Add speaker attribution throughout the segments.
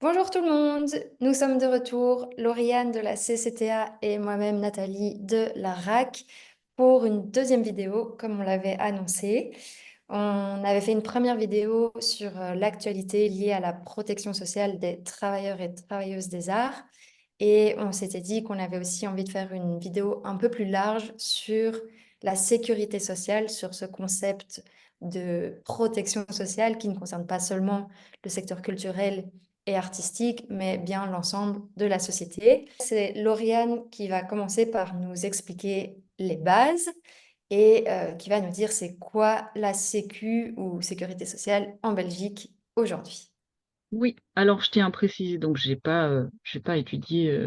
Speaker 1: Bonjour tout le monde, nous sommes de retour, Lauriane de la CCTA et moi-même Nathalie de la RAC pour une deuxième vidéo comme on l'avait annoncé. On avait fait une première vidéo sur l'actualité liée à la protection sociale des travailleurs et travailleuses des arts et on s'était dit qu'on avait aussi envie de faire une vidéo un peu plus large sur la sécurité sociale, sur ce concept de protection sociale qui ne concerne pas seulement le secteur culturel et artistique, mais bien l'ensemble de la société. C'est Lauriane qui va commencer par nous expliquer les bases et qui va nous dire c'est quoi la Sécu ou sécurité sociale en Belgique aujourd'hui.
Speaker 2: Oui, alors je tiens à préciser, donc j'ai pas étudié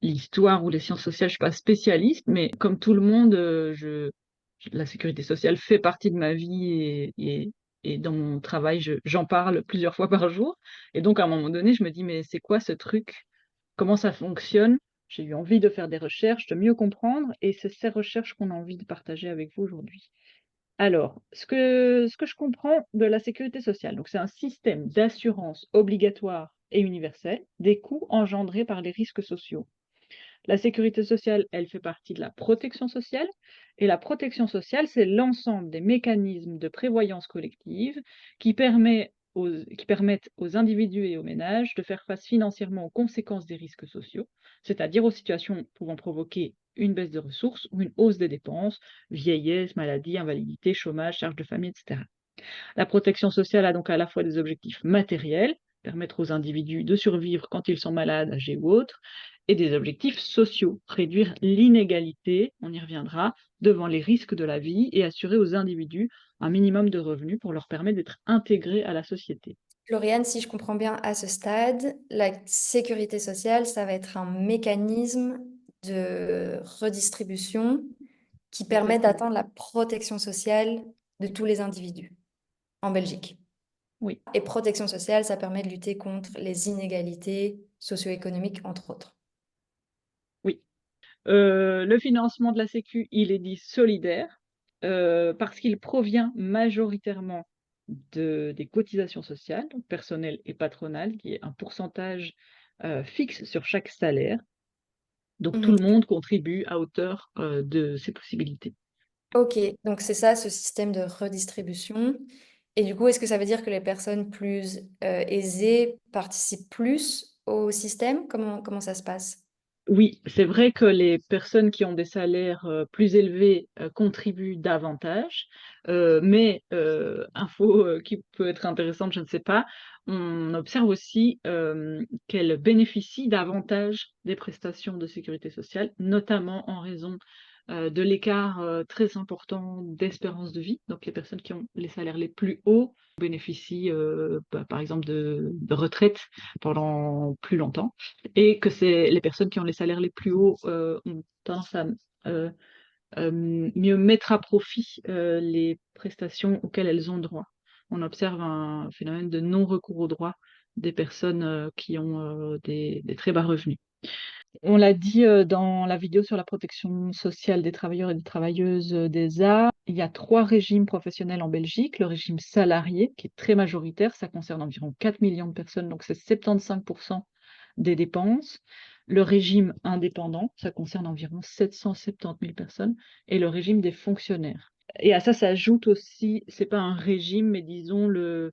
Speaker 2: l'histoire ou les sciences sociales, je suis pas spécialiste, mais comme tout le monde, la sécurité sociale fait partie de ma vie et dans mon travail, j'en parle plusieurs fois par jour. Et donc à un moment donné, je me dis, mais c'est quoi ce truc? Comment ça fonctionne? J'ai eu envie de faire des recherches, de mieux comprendre, et c'est ces recherches qu'on a envie de partager avec vous aujourd'hui. Alors, ce que je comprends de la sécurité sociale, donc c'est un système d'assurance obligatoire et universel des coûts engendrés par les risques sociaux. La sécurité sociale, elle fait partie de la protection sociale, et la protection sociale, c'est l'ensemble des mécanismes de prévoyance collective qui permettent aux individus et aux ménages de faire face financièrement aux conséquences des risques sociaux, c'est-à-dire aux situations pouvant provoquer une baisse de ressources ou une hausse des dépenses, vieillesse, maladie, invalidité, chômage, charges de famille, etc. La protection sociale a donc à la fois des objectifs matériels, permettre aux individus de survivre quand ils sont malades, âgés ou autres, et des objectifs sociaux, réduire l'inégalité, on y reviendra, devant les risques de la vie et assurer aux individus un minimum de revenus pour leur permettre d'être intégrés à la société.
Speaker 1: Lauriane, si je comprends bien à ce stade, la sécurité sociale, ça va être un mécanisme de redistribution qui permet
Speaker 2: Exactement.
Speaker 1: d'atteindre la protection sociale de tous les individus en Belgique.
Speaker 2: Oui,
Speaker 1: Et protection sociale, ça permet de lutter contre les inégalités socio-économiques, entre autres.
Speaker 2: oui. Le financement de la Sécu, il est dit solidaire parce qu'il provient majoritairement des cotisations sociales, donc personnelles et patronales, qui est un pourcentage fixe sur chaque salaire. Donc tout
Speaker 1: Mhm.
Speaker 2: le monde contribue à hauteur de ses possibilités.
Speaker 1: Ok, donc c'est ça ce système de redistribution. Et du coup, est-ce que ça veut dire que les personnes plus aisées participent plus au système? Comment ça se passe?
Speaker 2: Oui, c'est vrai que les personnes qui ont des salaires plus élevés contribuent davantage, mais info qui peut être intéressante, je ne sais pas, on observe aussi qu'elles bénéficient davantage des prestations de sécurité sociale, notamment en raison de l'écart très important d'espérance de vie. Donc les personnes qui ont les salaires les plus hauts bénéficient par exemple de retraite pendant plus longtemps et que c'est les personnes qui ont les salaires les plus hauts ont tendance à euh, mieux mettre à profit les prestations auxquelles elles ont droit. On observe un phénomène de non-recours aux droits des personnes qui ont des très bas revenus. On l'a dit dans la vidéo sur la protection sociale des travailleurs et des travailleuses des arts, il y a trois régimes professionnels en Belgique. Le régime salarié, qui est très majoritaire, ça concerne environ 4 millions de personnes, donc c'est 75% des dépenses. Le régime indépendant, ça concerne environ 770 000 personnes. Et le régime des fonctionnaires. Et à ça s'ajoute aussi, c'est pas un régime, mais disons le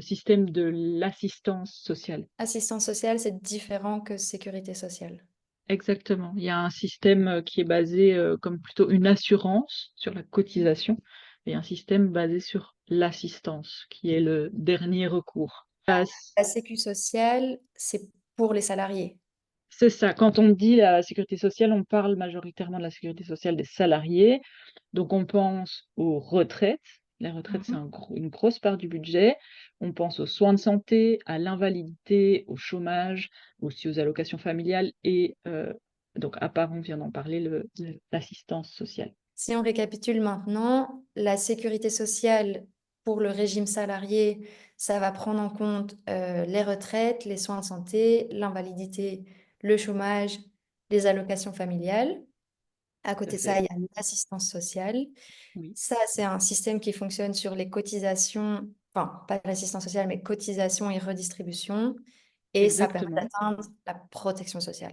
Speaker 2: système de l'assistance sociale.
Speaker 1: Assistance sociale, c'est différent que sécurité sociale.
Speaker 2: Exactement. Il y a un système qui est basé comme plutôt une assurance sur la cotisation et un système basé sur l'assistance, qui est le dernier recours.
Speaker 1: La sécu sociale, c'est pour les salariés.
Speaker 2: C'est ça. Quand on dit la sécurité sociale, on parle majoritairement de la sécurité sociale des salariés. Donc on pense aux retraites. Les retraites, c'est
Speaker 1: Mhm.
Speaker 2: une grosse part du budget. On pense aux soins de santé, à l'invalidité, au chômage, aussi aux allocations familiales et donc à part, on vient d'en parler, l'assistance sociale.
Speaker 1: Si on récapitule maintenant, la sécurité sociale pour le régime salarié, ça va prendre en compte les retraites, les soins de santé, l'invalidité, le chômage, les allocations familiales. À
Speaker 2: Tout à
Speaker 1: côté de ça,
Speaker 2: fait.
Speaker 1: il y a l'assistance sociale.
Speaker 2: Oui,
Speaker 1: Ça, c'est un système qui fonctionne sur les cotisations, enfin, pas l'assistance sociale, mais cotisations et redistribution. et ça permet
Speaker 2: exactement,
Speaker 1: d'atteindre la protection sociale.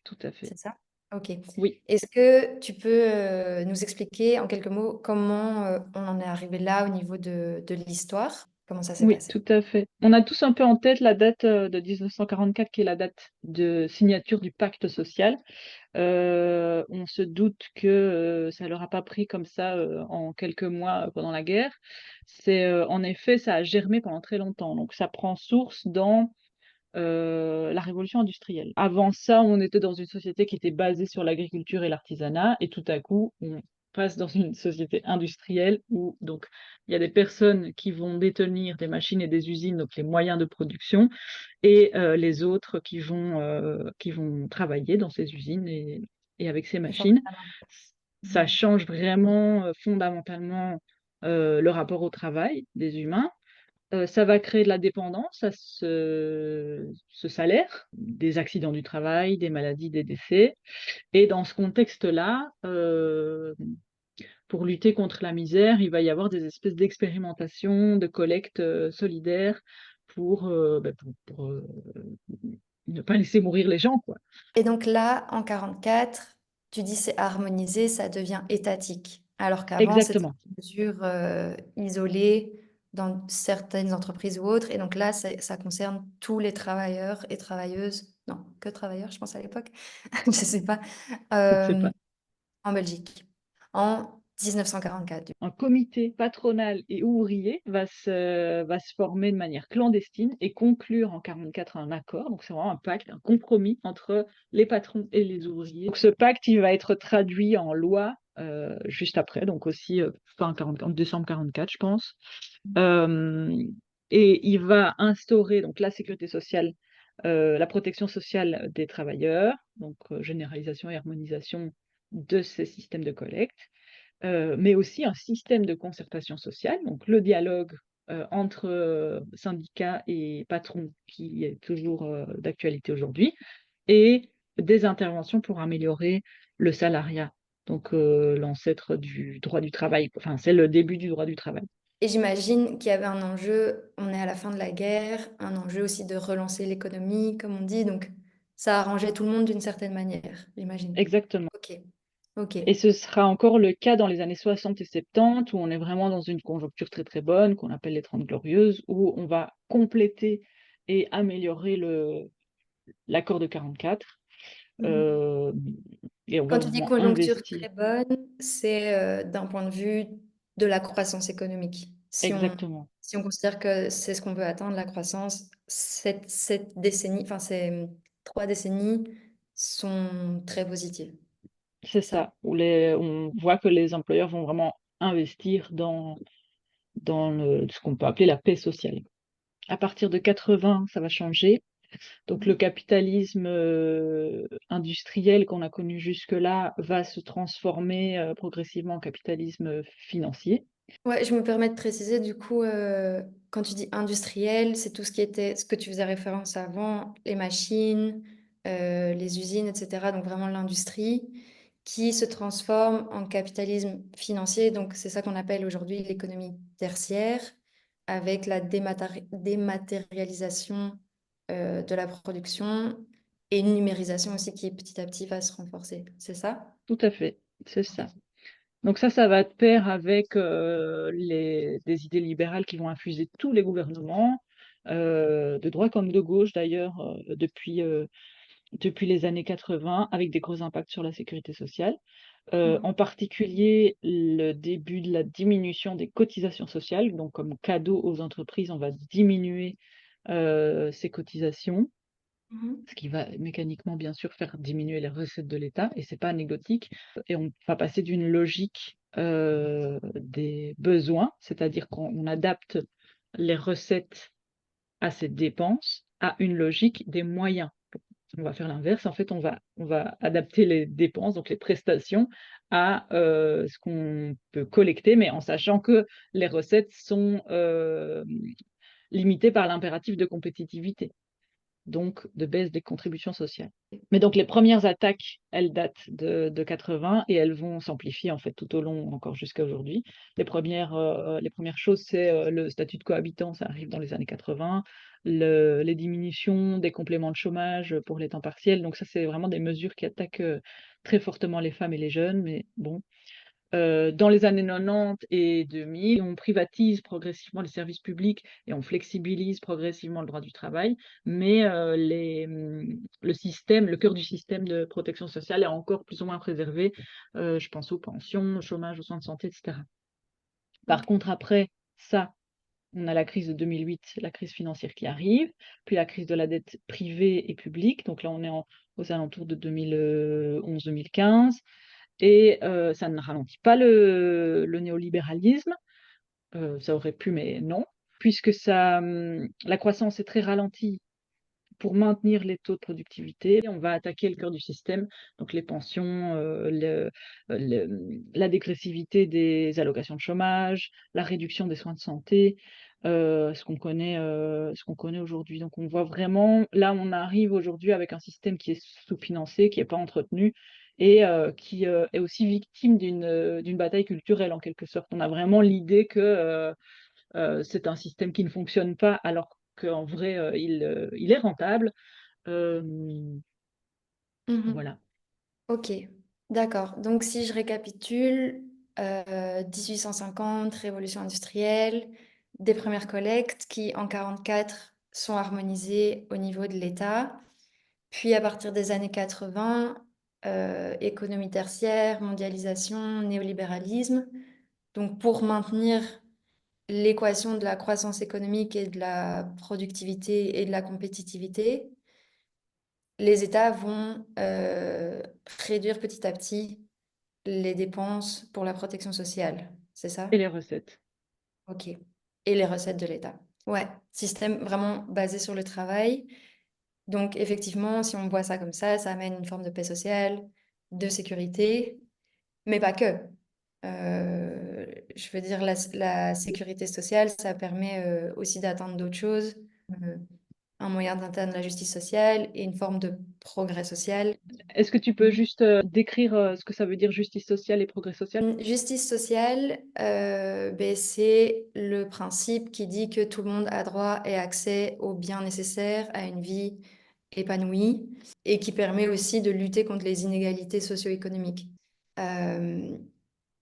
Speaker 2: tout à fait.
Speaker 1: C'est ça? OK.
Speaker 2: Oui.
Speaker 1: Est-ce que tu peux, nous expliquer en quelques mots comment, on en est arrivé là au niveau de l'histoire? Comment ça s'est
Speaker 2: Oui,
Speaker 1: passé?
Speaker 2: tout à fait. On a tous un peu en tête la date, de 1944 qui est la date de signature du pacte social. On se doute que, ça leur a pas pris comme ça, en quelques mois, pendant la guerre. C'est, en effet, ça a germé pendant très longtemps, donc ça prend source dans la révolution industrielle. Avant ça, on était dans une société qui était basée sur l'agriculture et l'artisanat et tout à coup, on passe dans une société industrielle où donc il y a des personnes qui vont détenir des machines et des usines, donc les moyens de production et les autres qui vont travailler dans ces usines et avec ces
Speaker 1: Qui forment
Speaker 2: machines.
Speaker 1: la main.
Speaker 2: Ça
Speaker 1: Mmh.
Speaker 2: change vraiment, fondamentalement, le rapport au travail des humains. Ça va créer de la dépendance à ce salaire, des accidents du travail, des maladies, des décès et dans ce contexte-là, pour lutter contre la misère, il va y avoir des espèces d'expérimentations, de collectes, solidaires pour ne pas laisser mourir les gens, quoi.
Speaker 1: Et donc là, en 44, tu dis c'est harmonisé, ça devient étatique. Alors qu'avant, c'était
Speaker 2: Exactement,
Speaker 1: une mesure, isolée dans certaines entreprises ou autres. Et donc là, ça concerne tous les travailleurs et travailleuses, non, que travailleurs, je pense à l'époque, je sais pas,
Speaker 2: je ne sais
Speaker 1: hem,
Speaker 2: pas.
Speaker 1: en Belgique, en 1944 du
Speaker 2: Un comité patronal et ouvrier va se former de manière clandestine et conclure en 44 un accord. Donc c'est vraiment un pacte, un compromis entre les patrons et les ouvriers. Donc ce pacte, il va être traduit en loi, juste après, donc aussi, fin 44, en décembre 44, je pense. Hem et il va instaurer donc la sécurité sociale, la protection sociale des travailleurs, donc généralisation et harmonisation de ces systèmes de collecte. Mais aussi un système de concertation sociale, donc le dialogue, entre, syndicats et patrons qui est toujours, d'actualité aujourd'hui et des interventions pour améliorer le salariat. Donc, l'ancêtre du droit du travail, enfin, c'est le début du droit du travail.
Speaker 1: Et j'imagine qu'il y avait un enjeu, on est à la fin de la guerre, un enjeu aussi de relancer l'économie, comme on dit, donc ça arrangeait tout le monde d'une certaine manière, j'imagine.
Speaker 2: Exactement.
Speaker 1: OK, OK.
Speaker 2: Et ce sera encore le cas dans les années 60 et 70 où on est vraiment dans une conjoncture très, très bonne, qu'on appelle les 30 glorieuses, où on va compléter et améliorer le l'accord de 44.
Speaker 1: Mmh.
Speaker 2: Hem et on va
Speaker 1: Quand tu dis
Speaker 2: vraiment
Speaker 1: conjoncture
Speaker 2: investir.
Speaker 1: très bonne, c'est, d'un point de vue de la croissance économique.
Speaker 2: Exactement,
Speaker 1: Si on considère que c'est ce qu'on veut atteindre, la croissance, cette décennie, enfin ces 3 décennies sont très positives,
Speaker 2: c'est
Speaker 1: c'est ça?
Speaker 2: ça, où les on voit que les employeurs vont vraiment investir dans ce qu'on peut appeler la paix sociale. À partir de 80, ça va changer. Donc le
Speaker 1: Mmh.
Speaker 2: capitalisme, industriel qu'on a connu jusque-là va se transformer, progressivement en capitalisme, financier.
Speaker 1: Ouais, je me permets de préciser du coup, quand tu dis industriel, c'est tout ce qui était ce que tu faisais référence avant, les machines, les usines et cetera, donc vraiment l'industrie qui se transforme en capitalisme financier, donc c'est ça qu'on appelle aujourd'hui l'économie tertiaire avec la dématérialisation, de la production et une numérisation aussi qui petit à petit va se renforcer, c'est ça?
Speaker 2: Tout à fait, c'est ça.
Speaker 1: OK.
Speaker 2: Donc ça va de pair avec, des idées libérales qui vont infuser tous les gouvernements, de droite comme de gauche d'ailleurs, depuis les années 80 avec des gros impacts sur la sécurité sociale.
Speaker 1: Mmh.
Speaker 2: En particulier, le début de la diminution des cotisations sociales, donc comme cadeau aux entreprises, on va diminuer, ces cotisations,
Speaker 1: Mmh.
Speaker 2: ce qui va mécaniquement, bien sûr, faire diminuer les recettes de l'État et c'est pas anecdotique et on va passer d'une logique, des besoins, c'est-à-dire qu'on adapte les recettes à ces dépenses, à une logique des moyens. On va faire l'inverse, en fait, on va adapter les dépenses, donc les prestations à, ce qu'on peut collecter, mais en sachant que les recettes sont, limitées par l'impératif de compétitivité. donc de baisse des contributions sociales. Mais donc les premières attaques, elles datent de 80 et elles vont s'amplifier en fait tout au long, encore jusqu'à aujourd'hui. Les premières choses, c'est le statut de cohabitant, ça arrive dans les années 80, les diminutions des compléments de chômage pour les temps partiels. Donc ça, c'est vraiment des mesures qui attaquent très fortement les femmes et les jeunes. Mais bon, dans les années 90 et 2000, on privatise progressivement les services publics et on flexibilise progressivement le droit du travail, mais le cœur du système de protection sociale est encore plus ou moins préservé. Je pense aux pensions, au chômage, aux soins de santé, et cetera. Par
Speaker 1: Ok.
Speaker 2: contre, après ça, on a la crise de 2008, la crise financière qui arrive, puis la crise de la dette privée et publique. Donc là, on est aux alentours de 2011-2015. Et ça ne ralentit pas le néolibéralisme, ça aurait pu, mais non, puisque la croissance est très ralentie pour maintenir les taux de productivité. On va attaquer le cœur du système, donc les pensions, la dégressivité des allocations de chômage, la réduction des soins de santé, ce qu'on connaît aujourd'hui. Donc on voit vraiment, là on arrive aujourd'hui avec un système qui est sous-financé, qui n'est pas entretenu et qui est aussi victime d'une bataille culturelle en quelque sorte. On a vraiment l'idée que c'est un système qui ne fonctionne pas alors qu'en vrai, il est rentable.
Speaker 1: Mhm.
Speaker 2: Voilà.
Speaker 1: Ok, d'accord. Donc si je récapitule, 1850, révolution industrielle, des premières collectes qui en 44 sont harmonisées au niveau de l'État. Puis à partir des années 80, économie tertiaire, mondialisation, néolibéralisme. Donc pour maintenir l'équation de la croissance économique et de la productivité et de la compétitivité, les États vont réduire petit à petit les dépenses pour la protection sociale. C'est
Speaker 2: Et
Speaker 1: ça?
Speaker 2: les recettes.
Speaker 1: Ok. Et les recettes de l'État. Ouais, système vraiment basé sur le travail. Donc effectivement, si on voit ça comme ça amène une forme de paix sociale, de sécurité, mais pas que. Je veux dire, la sécurité sociale, ça permet aussi d'atteindre d'autres choses, euh, un moyen d'atteindre la justice sociale et une forme de progrès social.
Speaker 2: Est-ce que tu peux juste décrire ce que ça veut dire justice sociale et progrès social?
Speaker 1: Justice sociale, ben, c'est le principe qui dit que tout le monde a droit et accès aux biens nécessaires à une vie épanouie et qui permet aussi de lutter contre les inégalités socio-économiques. Euh,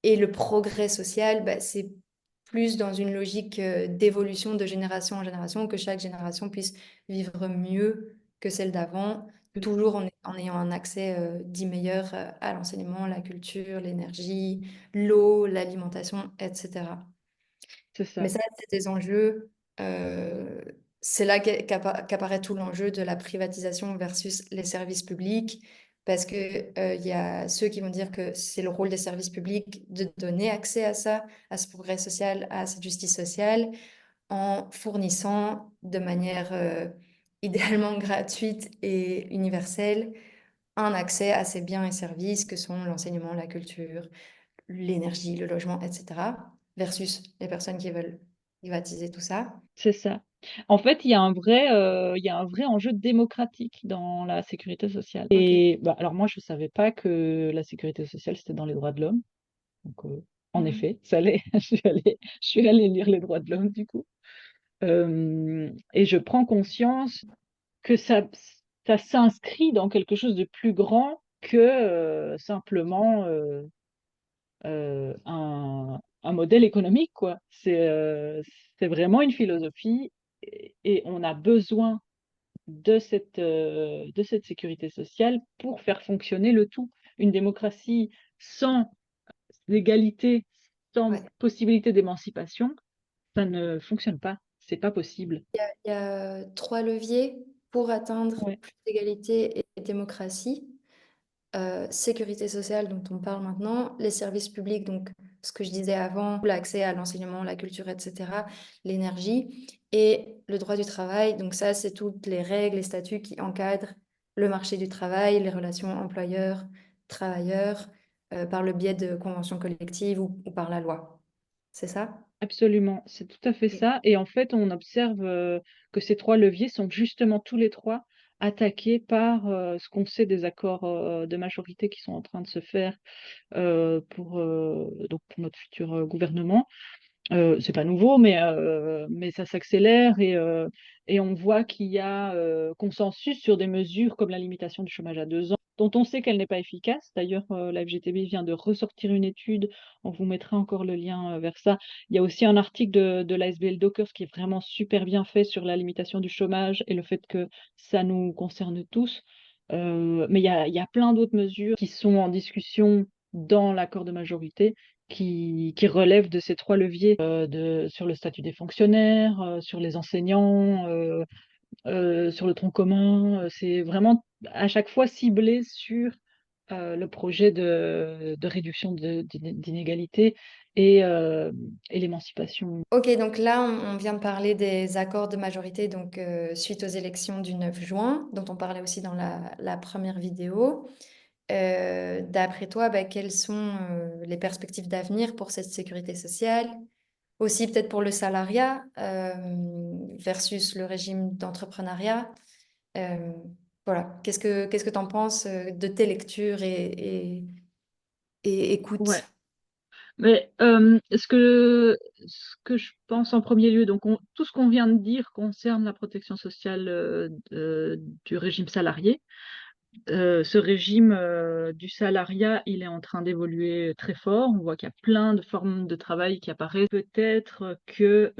Speaker 1: Et le progrès social, bah, c'est plus dans une logique d'évolution de génération en génération, que chaque génération puisse vivre mieux que celle d'avant, toujours en ayant un accès dit meilleur à l'enseignement, la culture, l'énergie, l'eau, l'alimentation, etc.
Speaker 2: C'est
Speaker 1: Mais
Speaker 2: ça.
Speaker 1: ça, c'est des enjeux. euh, c'est là qu'apparaît tout l'enjeu de la privatisation versus les services publics, parce que il y a ceux qui vont dire que c'est le rôle des services publics de donner accès à ça, à ce progrès social, à cette justice sociale, en fournissant de manière idéalement gratuite et universelle un accès à ces biens et services que sont l'enseignement, la culture, l'énergie, le logement, etc., versus les personnes qui veulent privatiser tout ça.
Speaker 2: C'est ça. En fait, il y a un vrai enjeu démocratique dans la sécurité sociale.
Speaker 1: Ok.
Speaker 2: Et bah, alors moi, je savais pas que la sécurité sociale, c'était dans les droits de l'homme. Donc, en
Speaker 1: Mhm.
Speaker 2: effet, ça l'est. Je suis allée lire les droits de l'homme, du coup. Et je prends conscience que ça s'inscrit dans quelque chose de plus grand que simplement un modèle économique, quoi. C'est vraiment une philosophie et on a besoin de cette sécurité sociale pour faire fonctionner le tout. Une démocratie sans égalité, sans
Speaker 1: Ouais.
Speaker 2: possibilité d'émancipation, ça ne fonctionne pas. C'est pas possible.
Speaker 1: Il y a trois leviers pour atteindre
Speaker 2: Ouais,
Speaker 1: plus d'égalité et de démocratie. Sécurité sociale dont on parle maintenant, les services publics, donc ce que je disais avant, l'accès à l'enseignement, la culture, etc., l'énergie, et le droit du travail. Donc ça, c'est toutes les règles, les statuts qui encadrent le marché du travail, les relations employeurs-travailleurs, par le biais de conventions collectives ou par la loi. C'est ça?
Speaker 2: Absolument, c'est tout à fait
Speaker 1: Ok.
Speaker 2: ça. Et en fait, on observe que ces trois leviers sont justement tous les trois attaqués par ce qu'on sait des accords de majorité qui sont en train de se faire donc pour notre futur gouvernement. C'est pas nouveau, mais ça s'accélère et on voit qu'il y a consensus sur des mesures comme la limitation du chômage à 2 ans, dont on sait qu'elle n'est pas efficace. D'ailleurs, la FGTB vient de ressortir une étude, on vous mettra encore le lien vers ça. Il y a aussi un article de l'ASBL Dockers qui est vraiment super bien fait sur la limitation du chômage et le fait que ça nous concerne tous. Mais il y a plein d'autres mesures qui sont en discussion dans l'accord de majorité qui relève de ces trois leviers sur le statut des fonctionnaires, sur les enseignants, sur le tronc commun. C'est vraiment à chaque fois ciblé sur le projet de réduction d'inégalités et l'émancipation.
Speaker 1: Ok, donc là, on vient de parler des accords de majorité, donc suite aux élections du 9 juin, dont on parlait aussi dans la première vidéo. D'après toi, bah, quelles sont les perspectives d'avenir pour cette sécurité sociale? Aussi peut-être pour le salariat versus le régime d'entrepreneuriat. Euh, voilà, qu'est-ce que tu en penses de tes lectures et
Speaker 2: Ouais.
Speaker 1: écoute?
Speaker 2: Mais ce que je pense en premier lieu, donc tout ce qu'on vient de dire concerne la protection sociale du régime salarié. Ce régime du salariat, il est en train d'évoluer très fort. On voit qu'il y a plein de formes de travail qui apparaissent. Peut-être que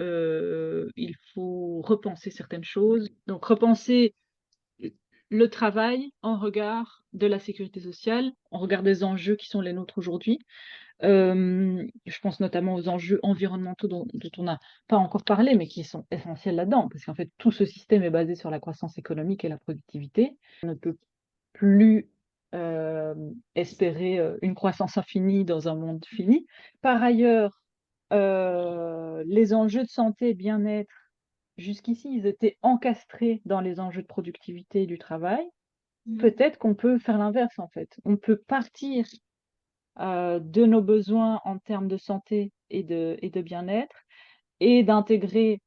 Speaker 2: il faut repenser certaines choses. Donc repenser le travail en regard de la sécurité sociale, en regard des enjeux qui sont les nôtres aujourd'hui. Je pense notamment aux enjeux environnementaux dont on n'a pas encore parlé, mais qui sont essentiels là-dedans, parce qu'en fait, tout ce système est basé sur la croissance économique et la productivité. On ne peut plus euh, espérer une croissance infinie dans un monde fini. Par ailleurs, les enjeux de santé et bien-être, jusqu'ici, ils étaient encastrés dans les enjeux de productivité du travail.
Speaker 1: Mhm.
Speaker 2: Peut-être qu'on peut faire l'inverse, en fait. On peut partir de nos besoins en termes de santé et de bien-être et d'intégrer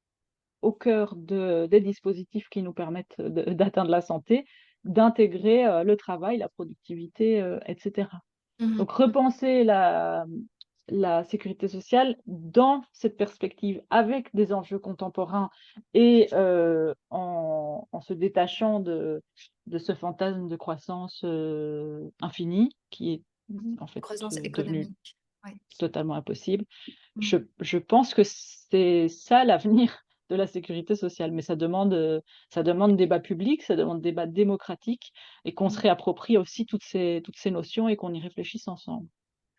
Speaker 2: au cœur des dispositifs qui nous permettent d'atteindre la santé, d'intégrer le travail, la productivité, etc.
Speaker 1: Mhm.
Speaker 2: Donc repenser la sécurité sociale dans cette perspective avec des enjeux contemporains et en se détachant de ce fantasme de croissance infinie qui est en fait
Speaker 1: Croissance
Speaker 2: devenu
Speaker 1: économique. Ouais.
Speaker 2: totalement impossible.
Speaker 1: Mhm.
Speaker 2: Je pense que c'est ça l'avenir de la sécurité sociale, mais ça demande débat public, ça demande débat démocratique et qu'on se
Speaker 1: Mhm.
Speaker 2: réapproprie aussi toutes ces notions et qu'on y réfléchisse ensemble.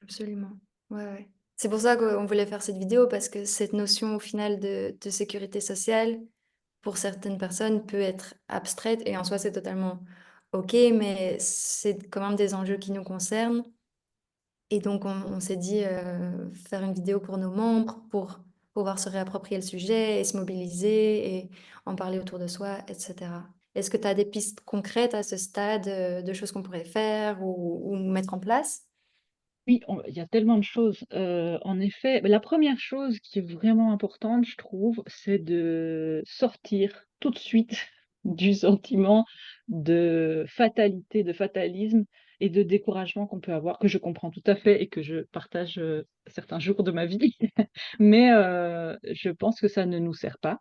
Speaker 1: Absolument. Ouais, ouais. C'est pour ça qu'on voulait faire cette vidéo, parce que cette notion au final de sécurité sociale, pour certaines personnes, peut être abstraite et en soi, c'est totalement OK, mais c'est quand même des enjeux qui nous concernent. Et donc, on s'est dit faire une vidéo pour nos membres, pour pouvoir se réapproprier le sujet et se mobiliser et en parler autour de soi, etc. Est-ce que tu as des pistes concrètes à ce stade de choses qu'on pourrait faire ou mettre en place?
Speaker 2: Oui, il y a tellement de choses. En effet, la première chose qui est vraiment importante, je trouve, c'est de sortir tout de suite du sentiment de fatalité, de fatalisme et de découragement qu'on peut avoir, que je comprends tout à fait et que je partage certains jours de ma vie. Mais je pense que ça ne nous sert pas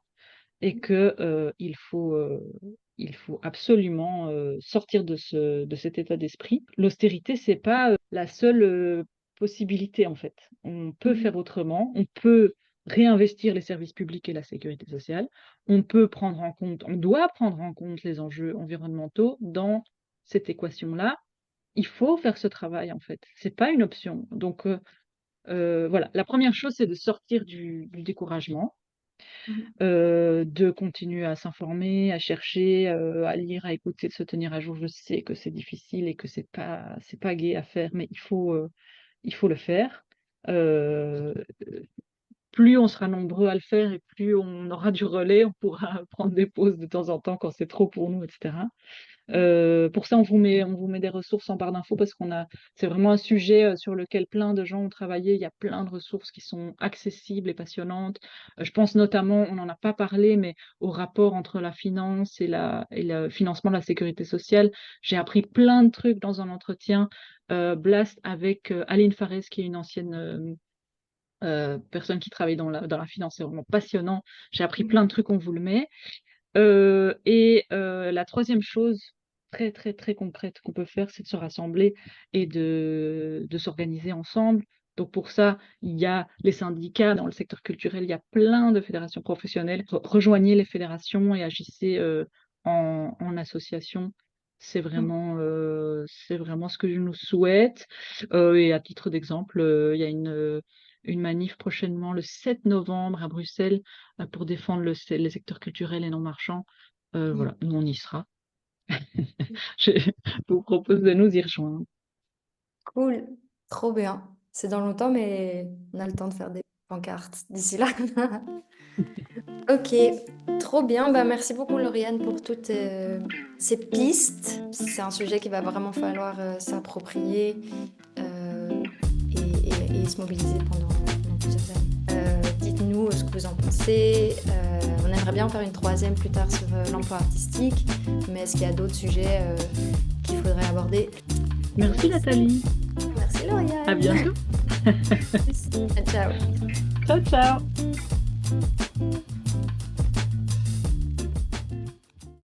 Speaker 2: et que il faut absolument sortir de cet état d'esprit. L'austérité, c'est pas la seule possibilité en fait. On peut faire
Speaker 1: Mhm.
Speaker 2: autrement, on peut réinvestir les services publics et la sécurité sociale, on peut prendre en compte, on doit prendre en compte les enjeux environnementaux dans cette équation-là. Il faut faire ce travail en fait. C'est pas une option. Donc voilà, la première chose, c'est de sortir du découragement,
Speaker 1: Mhm.
Speaker 2: de continuer à s'informer, à chercher, à lire, à écouter, de se tenir à jour. Je sais que c'est difficile et que c'est pas gai à faire, mais il faut le faire. Heu, Plus on sera nombreux à le faire et plus on aura du relais, on pourra prendre des pauses de temps en temps quand c'est trop pour nous et cetera. Pour ça, on vous met des ressources en barre d'infos parce c'est vraiment un sujet sur lequel plein de gens ont travaillé. Il y a plein de ressources qui sont accessibles et passionnantes. Je pense notamment, on n'en a pas parlé, mais au rapport entre la finance et le financement de la sécurité sociale. J'ai appris plein de trucs dans un entretien Blast avec Aline Farès, qui est une ancienne personne qui travaille dans la finance. C'est vraiment passionnant. J'ai appris plein de trucs, on vous le met. Et la troisième chose très, très, très concrète qu'on peut faire, c'est de se rassembler et de s'organiser ensemble. Donc pour ça, il y a les syndicats dans le secteur culturel, il y a plein de fédérations professionnelles. Rejoignez les fédérations et agissez en association. C'est vraiment ce que je nous souhaite. Et à titre d'exemple, il y a une manif prochainement le 7 novembre à Bruxelles pour défendre les secteurs culturels et non marchands. Voilà, nous on y sera. Je vous propose de nous y rejoindre.
Speaker 1: Cool, trop bien. C'est dans longtemps, mais on a le temps de faire des pancartes d'ici là. Ok, trop bien. Bah, merci beaucoup, Lauriane, pour toutes ces pistes. C'est un sujet qu'il va vraiment falloir s'approprier et se mobiliser pendant plusieurs années. Dites-nous ce que vous en pensez. On aimerait bien en faire une troisième plus tard sur l'emploi artistique, mais est-ce qu'il y a d'autres sujets qu'il faudrait aborder?
Speaker 2: Merci Nathalie.
Speaker 1: Merci, Lauriane.
Speaker 2: À bientôt.
Speaker 1: Ciao.
Speaker 2: Ciao, ciao.